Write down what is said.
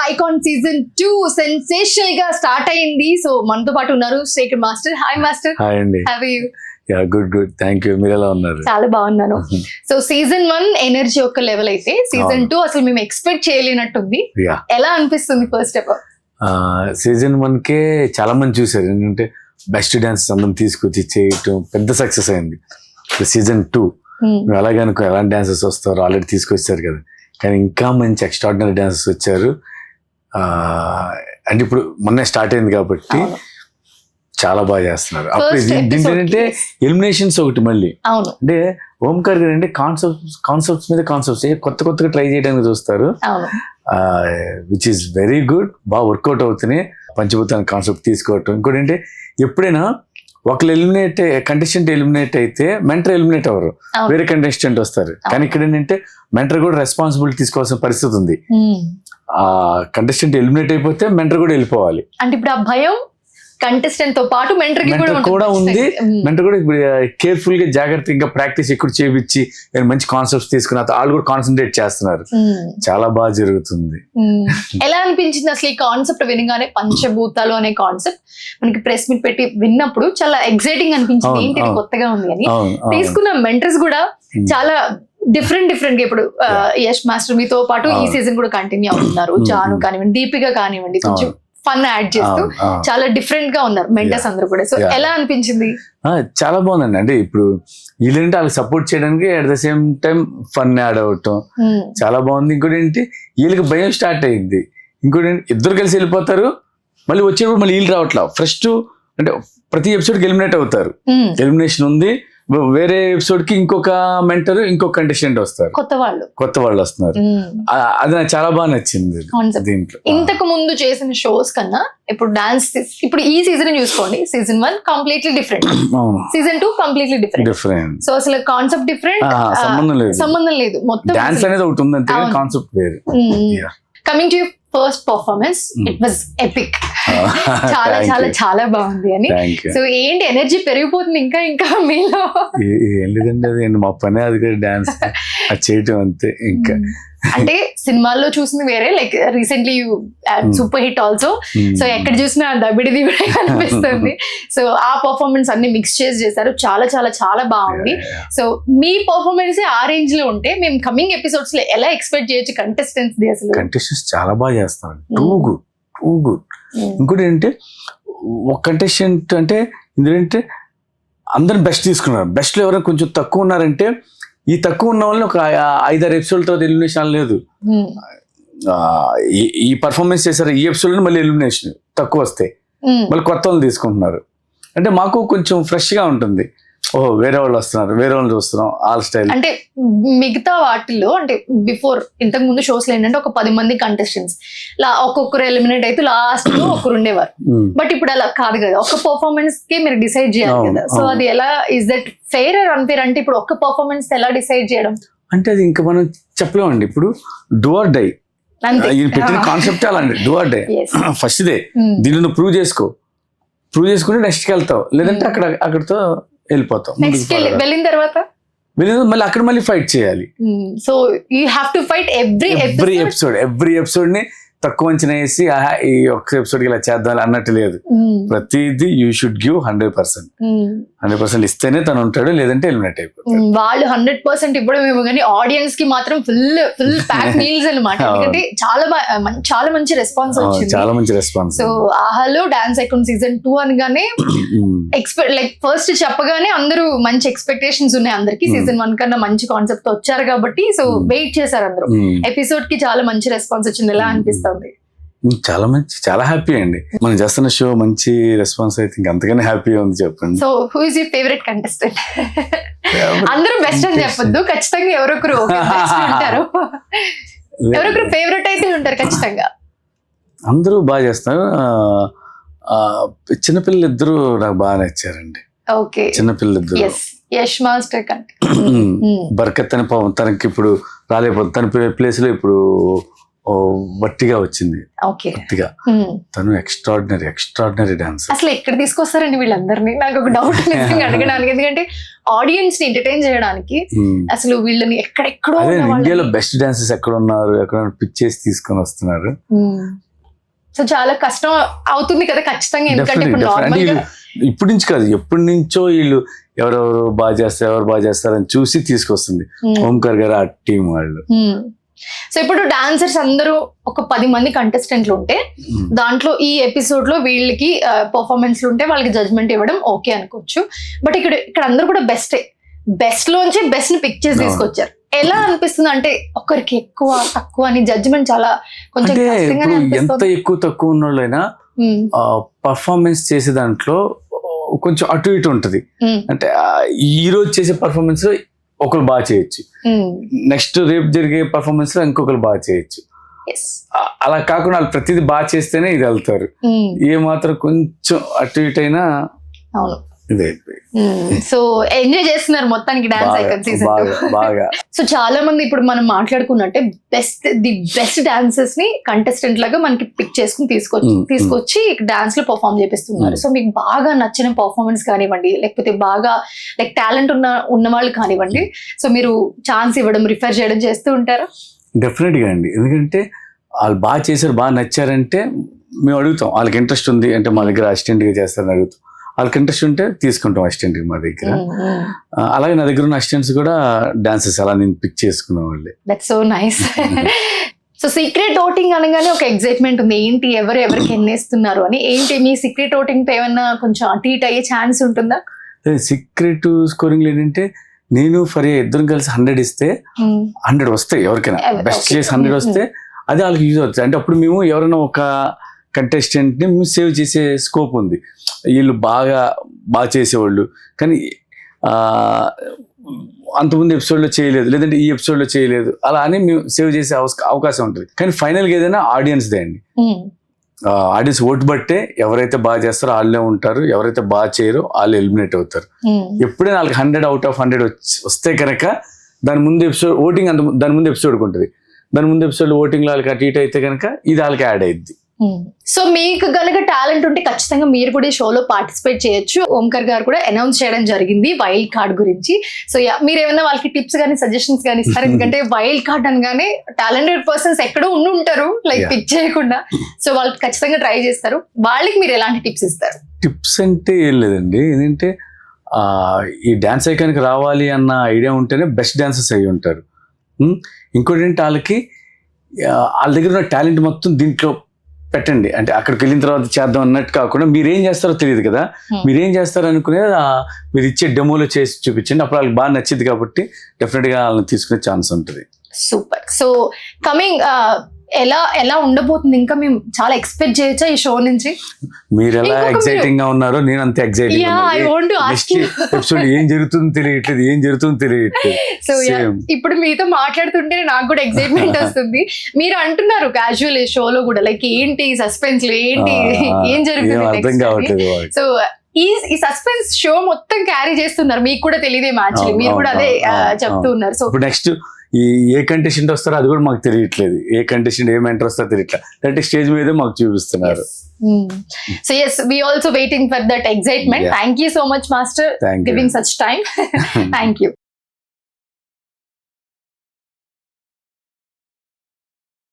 Icon season 2 sensational గా start అయింది. So మనతో పాటు ఉన్నారు Shekhar master. Hi master. Hi అండి. How are you? Yeah good thank you. మీరు ఎలా ఉన్నారు? చాలా బాగున్నాను. సో సీజన్ 1 ఎనర్జీ ఒక లెవెల్ అయితే సీజన్ 2 అసలు మేము ఎక్స్పెక్ట్ చేయలేనట్టుంది. ఎలా అనిపిస్తుంది ఫస్ట్ ఆఫ్ ఆల్? సీజన్ 1 కే చాలా మంది చూసారు, ఎందుకంటే బెస్ట్ డాన్స్ అందరం తీసుకొచ్చి చేయటం పెద్ద సక్సెస్ అయింది. సీజన్ 2 మేము అలాగే అనుకో ఎలాంటి డాన్సెస్ వస్తారో ఆల్రెడీ తీసుకొచ్చారు కదా, కానీ ఇంకా మంచి ఎక్స్ట్రాడినరీ డాన్సెస్ వచ్చారు. అంటే ఇప్పుడు మొన్నే స్టార్ట్ అయింది కాబట్టి చాలా బాగా చేస్తున్నారు. అప్పుడు ఏంటంటే ఎలిమినేషన్స్ ఒకటి మళ్ళీ అంటే ఓంకార్ గారు అంటే కాన్సెప్ట్స్ మీద కాన్సెప్ట్స్ కొత్తగా ట్రై చేయడానికి చూస్తారు, విచ్ ఈస్ వెరీ గుడ్. బాగా వర్కౌట్ అవుతున్నాయి. పంచభూతాన్ని కాన్సెప్ట్ తీసుకోవటం. ఇంకోటి అంటే ఎప్పుడైనా ఒకళ్ళు కంటెస్టెంట్ ఎలిమినేట్ అయితే మెంటర్ ఎలిమినేట్ అవ్వరు, వేరే కంటెస్టెంట్ వస్తారు. కానీ ఇక్కడ ఏంటంటే మెంటర్ కూడా రెస్పాన్సిబిలిటీ తీసుకోవాల్సిన పరిస్థితి ఉంది. ఆ కంటెస్టెంట్ ఎలిమినేట్ అయిపోతే మెంటర్ కూడా వెళ్ళిపోవాలి. అంటే ఇప్పుడు ఆ భయం కంటెస్టెంట్ తో పాటు మెంటర్ కూడా ఉంది. మెంటర్ కూడా కేర్ఫుల్ గా జాగ్రత్తగా ప్రాక్టీస్ ఎక్కువ చేపించి మంచి కాన్సెప్ట్స్ తీసుకుని వాళ్ళు కూడా కాన్సన్ట్రేట్ చేస్తున్నారు. చాలా బాగా జరుగుతుంది. ఎలా అనిపించింది అసలు ఈ కాన్సెప్ట్ వినగానే? పంచభూతాలు అనే కాన్సెప్ట్ మనకి ప్రెస్ మీట్ పెట్టి విన్నప్పుడు చాలా ఎక్సైటింగ్ అనిపించింది. ఏంటి కొత్తగా ఉంది అని. తీసుకున్న మెంటర్స్ కూడా చాలా డిఫరెంట్ గా ఇప్పుడు యష్ మాస్టర్ మీతో పాటు ఈ సీజన్ కూడా కంటిన్యూ అవుతున్నారు. జాను కానివ్వండి, దీపిక కానివ్వండి, కొంచెం ఫన్ యాడ్ చేస్తూ చాలా డిఫరెంట్ గా ఉన్నారు మెంటర్స్ అందరూ కూడా. సో ఎలా అనిపించింది? చాలా బాగుందండి. అంటే ఇప్పుడు వీళ్ళంటే వాళ్ళకి సపోర్ట్ చేయడానికి at the same time fun add అవటం చాలా బాగుంది. ఇంకోటి ఏంటి వీళ్ళకి భయం స్టార్ట్ అయింది. ఇంకోటి ఏంటి ఇద్దరు కలిసి వెళ్ళిపోతారు, మళ్ళీ వచ్చేప్పుడు మళ్ళీ వీళ్ళు రావట్లా. ఫస్ట్ అంటే ప్రతి ఎపిసోడ్కి ఎలిమినేట్ అవుతారు, ఎలిమినేషన్ ఉంది. వేరే ఎపిసోడ్ కి ఇంకొక మెంటర్ ఇంకొక కంటెస్టెంట్ వస్తారు, కొత్త వాళ్ళు వస్తున్నారు. అది నాకు చాలా బాగా నచ్చింది దీంట్లో. ఇంతకు ముందు చేసిన షోస్ కన్నా ఇప్పుడు డాన్స్ ఇప్పుడు ఈ సీజన్ చూసుకోండి, season 1 completely different, season 2 completely different. So అసలు కాన్సెప్ట్ డిఫరెంట్, సంబంధం లేదు. మొత్తం డాన్స్ అనేది ఒకటి ఉంది అంతే, కాన్సెప్ట్ వేరు. Coming to first performance, it was epic. చాలా చాలా చాలా బాగుంది అని. సో ఏంటి ఎనర్జీ పెరిగిపోతుంది ఇంకా ఇంకా మీలో? ఏం లేదండి, అది మా పనే అది డాన్స్ చేయటం అంతే. ఇంకా అంటే సినిమాల్లో చూసింది వేరే, like recently super hit also. So ఎక్కడ చూసినా దబిడి కనిపిస్తుంది. సో ఆ పర్ఫార్మెన్స్ అన్ని మిక్స్ చేశారు. చాలా చాలా చాలా బాగుంది. సో మీ పర్ఫార్మెన్స్ ఆ రేంజ్ లో ఉంటే మేము కమింగ్ ఎపిసోడ్స్ లో ఎలా ఎక్స్పెక్ట్ చేయొచ్చు కంటెస్టెంట్స్? అసలు కంటెస్టెంట్స్ చాలా బాగా చేస్తారు, టూ గుడ్. ఇంకోటి ఏంటంటే ఒక కంటెస్టెంట్ అంటే ఎందుకంటే అందరిని బెస్ట్ తీసుకున్నారు. బెస్ట్ లో ఎవరైనా కొంచెం తక్కువ ఉన్నారంటే ఈ తక్కువ ఉన్న వాళ్ళని ఒక 5-6 ఎపిసోడ్ తర్వాత ఎలిమినేషన్ లేదు. ఈ పర్ఫార్మెన్స్ చేశారు ఈ ఎపిసోడ్ మళ్ళీ ఎలిమినేషన్ తక్కువ వస్తే మళ్ళీ కొత్త వాళ్ళు తీసుకుంటున్నారు. అంటే మాకు కొంచెం ఫ్రెష్ గా ఉంటుంది. ఓహో వేరే వాళ్ళు వస్తున్నారు, వేరే వాళ్ళు చూస్తున్నాం ఆల్ స్టైల్. అంటే మిగతా వాటిల్లో అంటే బిఫోర్ ఇంతకు ముందు షోస్ లో ఏంటంటే ఒక 10 మంది కంటెస్టెంట్స్ ఒక్కొక్కరు ఎలిమినేట్ అయితే లాస్ట్ లో ఒకరు ఉండేవారు. బట్ ఇప్పుడు అలా కాదు కదా, ఒక పర్ఫార్మెన్స్ కి మీరు డిసైడ్ చేయాలి కదా. సో అది ఎలా, is that fair or unfair? అంటే ఇప్పుడు ఒక్క పర్ఫార్మెన్స్ ఎలా డిసైడ్ చేయడం అంటే అది ఇంకా మనం చెప్పలేమండి. ఇప్పుడు డూ ఆర్ డై పెట్టిన కాన్సెప్ట్ అలాంటి do or die. First they దీన్ని ప్రూవ్ చేసుకుంటే నెక్స్ట్కి వెళ్తావు, లేదంటే అక్కడతో వెళ్ళిపోతాం. వెళ్ళిన తర్వాత మళ్ళీ అక్కడ మళ్ళీ ఫైట్ చేయాలి. So you have to fight every episode ని తక్కువ అంచనా వేసి ఈ ఒక్క ఎపిసోడ్ కి ఇలా చేద్దాం అన్నట్టు లేదు. ప్రతిదీ యూ షుడ్ గివ్ 100% ఇస్తేనే తను ఉంటాడు, లేదంటే ఎలిమినేట్ అయిపోతాడు. వాళ్ళు 100% ఇవ్వడం ఏమో కానీ ఆడియన్స్ కి మాత్రం ఫుల్ ప్యాక్ మీల్స్ అన్నమాట. ఎందుకంటే చాలా మంచి రెస్పాన్స్ వచ్చింది. చాలా మంచి రెస్పాన్స్. సో ఆహాలో డాన్స్ ఐకాన్ సీజన్ 2 అనగానే లైక్ ఫస్ట్ చెప్పగానే అందరూ మంచి ఎక్స్పెక్టేషన్స్ ఉన్నాయి అందరికి. సీజన్ 1 కన్నా మంచి కాన్సెప్ట్ వచ్చారు కాబట్టి సో వెయిట్ చేశారు అందరూ. ఎపిసోడ్ కి చాలా మంచి రెస్పాన్స్ వచ్చింది. ఎలా అనిపిస్తుంది? చాలా హ్యాపీ అండి. మనం చేస్తున్న షో మంచి రెస్పాన్స్ అయితే ఇంకా అంతగానే హ్యాపీగా ఉంది. చెప్పండి. So who is your favourite contestant? అందరూ బెస్ట్ అని చెప్పొద్దు, ఖచ్చితంగా ఎవరొకరు ఉంటారు. ఎవరొకరు ఫేవరెట్ అయితే ఉంటారు ఖచ్చితంగా. అందరూ బాగా చేస్తారు. చిన్నపిల్లలు ఇద్దరు నాకు బాగా నచ్చారండి. ఓకే, చిన్నపిల్లలు ఇద్దరు. యష్ మాస్టర్ కంటే బర్కత్ అని తనకి ఇప్పుడు రాలేకపోతుంది. తన ప్లేస్ లో ఇప్పుడు వట్టిగా వచ్చింది, ఓకే. వట్టిగా. తను ఎక్స్ట్రాడినరీ డాన్స్. అసలు ఎక్కడ తీసుకొస్తారండి వీళ్ళందరినీ? నాకు ఒక డౌట్ నిజంగా అడగడానికి. ఎందుకంటే ఆడియన్స్ ని ఎంటర్టైన్ చేయడానికి అసలు వీళ్ళని ఎక్కడెక్కడో ఇండియాలో బెస్ట్ డాన్సర్స్ ఎక్కడ ఉన్నారు, ఎక్కడ పిక్ చేసి తీసుకొని వస్తున్నారు. సో చాలా కష్టం అవుతుంది కదా ఖచ్చితంగా. ఎందుకంటే ఇప్పుడు నార్మల్ గా ఇప్పటి నుంచి కాదు, ఎప్పటి నుంచో వీళ్ళు ఎవరెవరు బాగా చేస్తారు అని చూసి తీసుకొస్తుంది ఓంకార్ గారు ఆ టీం వాళ్ళు. సో ఇప్పుడు డాన్సర్స్ అందరూ ఒక 10 మంది కంటెస్టెంట్లు ఉంటే దాంట్లో ఈ ఎపిసోడ్ లో వీళ్ళకి పర్ఫార్మెన్స్ ఉంటే వాళ్ళకి జడ్జ్మెంట్ ఇవ్వడం ఓకే అనుకోవచ్చు. బట్ ఇక్కడ అందరూ కూడా బెస్ట్ లోంచి బెస్ట్ ని పిక్ చేసి తీసుకొచ్చారు. ఎలా అనిపిస్తుంది అంటే ఒకరికి ఎక్కువ తక్కువ అని జడ్జ్మెంట్ చాలా కొంచెం కష్టంగానే ఎంత అనిపిస్తుంది. ఎక్కువ తక్కువ ఉన్న వాళ్ళైనా పర్ఫార్మెన్స్ చేసే దాంట్లో కొంచెం అటు ఇటు ఉంటది. అంటే ఈ రోజు చేసే పర్ఫార్మెన్స్ లో ఒకరు బాగా చేయొచ్చు, నెక్స్ట్ రేపు జరిగే పర్ఫార్మెన్స్ లో ఇంకొకరు బాగా చేయొచ్చు. అలా కాకుండా వాళ్ళు ప్రతిదీ బాగా చేస్తేనే ఇది వెళ్తారు. ఏ మాత్రం కొంచెం అటు ఇటు అయినా ఇదే. సో ఎంజాయ్ చేస్తున్నారు మొత్తానికి డాన్స్ ఐకాన్ సీజన్ 2 బాగా. సో చాలా మంది ఇప్పుడు మనం మాట్లాడుకున్నట్టే ది బెస్ట్ డాన్సర్స్ ని కంటెస్టెంట్ లాగా మనకి పిక్ చేసుకుని తీసుకొచ్చి డాన్స్ లో పర్ఫార్మ్ చేపిస్తున్నారు. సో మీకు బాగా నచ్చిన పర్ఫార్మెన్స్ కానివ్వండి, లేకపోతే బాగా లైక్ టాలెంట్ ఉన్న వాళ్ళు కానివ్వండి, సో మీరు ఛాన్స్ ఇవ్వడం రిఫర్ చేయడం చేస్తూ ఉంటారా? డెఫినెట్ గా అండి. ఎందుకంటే వాళ్ళు బాగా చేశారు, బాగా నచ్చారంటే మేము అడుగుతాం. వాళ్ళకి ఇంట్రెస్ట్ ఉంది అంటే మా దగ్గర అసిస్టెంట్ గా చేస్తారని అడుగుతాం. వాళ్ళకి ఇంట్రెస్ట్ ఉంటే తీసుకుంటాం అసిస్టెంట్ మా దగ్గర. అలాగే నా దగ్గర ఉన్న అసిస్టెంట్స్ కూడా డాన్సర్స్ అలా నేను పిక్ చేసుకున్న వాళ్ళే. That's so nice. So secret voting అనగానే ఒక ఎక్సైట్మెంట్ ఉంది, ఏంటి ఎవరికి ఎన్నేస్తున్నారు అని. ఏంటి మీ సీక్రెట్ ఓటింగ్ తో ఏమన్నా కొంచెం అటు ఇటు అయ్యే ఛాన్స్ ఉంటుందా? సీక్రెట్ స్కోరింగ్ ఏంటంటే నేను ఫరియా ఇద్దరం కలిసి 100 ఇస్తే 100 వస్తాయి ఎవరికైనా. బెస్ట్ చేసి 100 వస్తే అది వాళ్ళకి యూజ్ అవుతుంది. అంటే అప్పుడు మేము ఎవరైనా ఒక కంటెస్టెంట్ ని సేవ్ చేసే స్కోప్ ఉంది. వీళ్ళు బాగా చేసేవాళ్ళు కానీ అంతకుముందు ఎపిసోడ్లో చేయలేదు, లేదంటే ఈ ఎపిసోడ్లో చేయలేదు, అలా అని మేము సేవ్ చేసే అవకాశం ఉంటుంది. కానీ ఫైనల్గా ఏదైనా ఆడియన్స్దే అండి. ఆడియన్స్ ఓటు బట్టే ఎవరైతే బాగా చేస్తారో వాళ్ళే ఉంటారు, ఎవరైతే బాగా చేయరో వాళ్ళు ఎలిమినేట్ అవుతారు. ఎప్పుడైనా వాళ్ళకి 100 out of 100 వస్తే కనుక దాని ముందు ఎపిసోడ్ ఓటింగ్ దాని ముందు ఎపిసోడ్కి ఉంటుంది. దాని ముందు ఎపిసోడ్ ఓటింగ్లో వాళ్ళకి అటు ఇటు అయితే కనుక ఇది వాళ్ళకి యాడ్ అయ్యిద్ది. సో మీకు గనక టాలెంట్ ఉంటే ఖచ్చితంగా మీరు కూడా ఈ షోలో పార్టిసిపేట్ చేయొచ్చు. ఓంకార్ గారు కూడా అనౌన్స్ చేయడం జరిగింది వైల్డ్ కార్డ్ గురించి. సో మీరు ఏమైనా వాళ్ళకి టిప్స్ కానీ సజెషన్స్ కానీ ఇస్తారు? ఎందుకంటే వైల్డ్ కార్డ్ అనగానే టాలెంటెడ్ పర్సన్స్ ఎక్కడో ఉండుంటారు లైక్ పిక్ చేయకుండా. సో వాళ్ళకి ఖచ్చితంగా ట్రై చేస్తారు. వాళ్ళకి మీరు ఎలాంటి టిప్స్ ఇస్తారు? టిప్స్ అంటే ఏం లేదండి. ఏంటంటే ఈ డాన్స్ ఐకాన్కి రావాలి అన్న ఐడియా ఉంటేనే బెస్ట్ డాన్సర్స్ అయ్యి ఉంటారు. ఇంకోటి ఏంటంటే వాళ్ళ దగ్గర ఉన్న టాలెంట్ మొత్తం దీంట్లో పెట్టండి. అంటే అక్కడికి వెళ్ళిన తర్వాత చేద్దాం అన్నట్టు కాకుండా మీరేం చేస్తారో తెలియదు కదా, మీరేం చేస్తారో అనుకునేది మీరు ఇచ్చే డెమోలో చేసి చూపించండి. అప్పుడు వాళ్ళకి బాగా నచ్చింది కాబట్టి డెఫినెట్గా వాళ్ళని తీసుకునే ఛాన్స్ ఉంటుంది. సూపర్. సో కమింగ్ ఎలా ఉండబోతుంది? ఇంకా మేము చాలా ఎక్స్పెక్ట్ చేయొచ్చా ఈ షో నుంచి? మీరు ఎలా ఎక్సైటింగ్ గా ఉన్నారో నేను అంతే ఎక్సైటింగ్. ఎపిసోడ్ ఏం జరుగుతుందో తెలియట్లేదు. సో ఇప్పుడు మీతో మాట్లాడుతుంటే నాకు కూడా ఎక్సైట్మెంట్ వస్తుంది. మీరు అంటున్నారు క్యాజువల్ షోలో కూడా లైక్ ఏంటి సస్పెన్స్, ఏంటి ఏం జరుగుతుంది. సో ఈ సస్పెన్స్ షో మొత్తం క్యారీ చేస్తున్నారు, మీకు కూడా తెలియదే మ్యాచ్, మీరు కూడా అదే చెప్తూ ఉన్నారు. సో నెక్స్ట్ ఏ కంటెస్టెంట్ వస్తారో అది కూడా మాకు తెలియట్లేదు. ఏ కంటెస్టెంట్ ఏ మెంటర్ వస్తారో తెలియట్లేదు. అంటే స్టేజ్ మీదే మాకు చూపిస్తున్నారు. So yes, we also waiting for that excitement. Thank you so much, Master, giving such time. Thank you.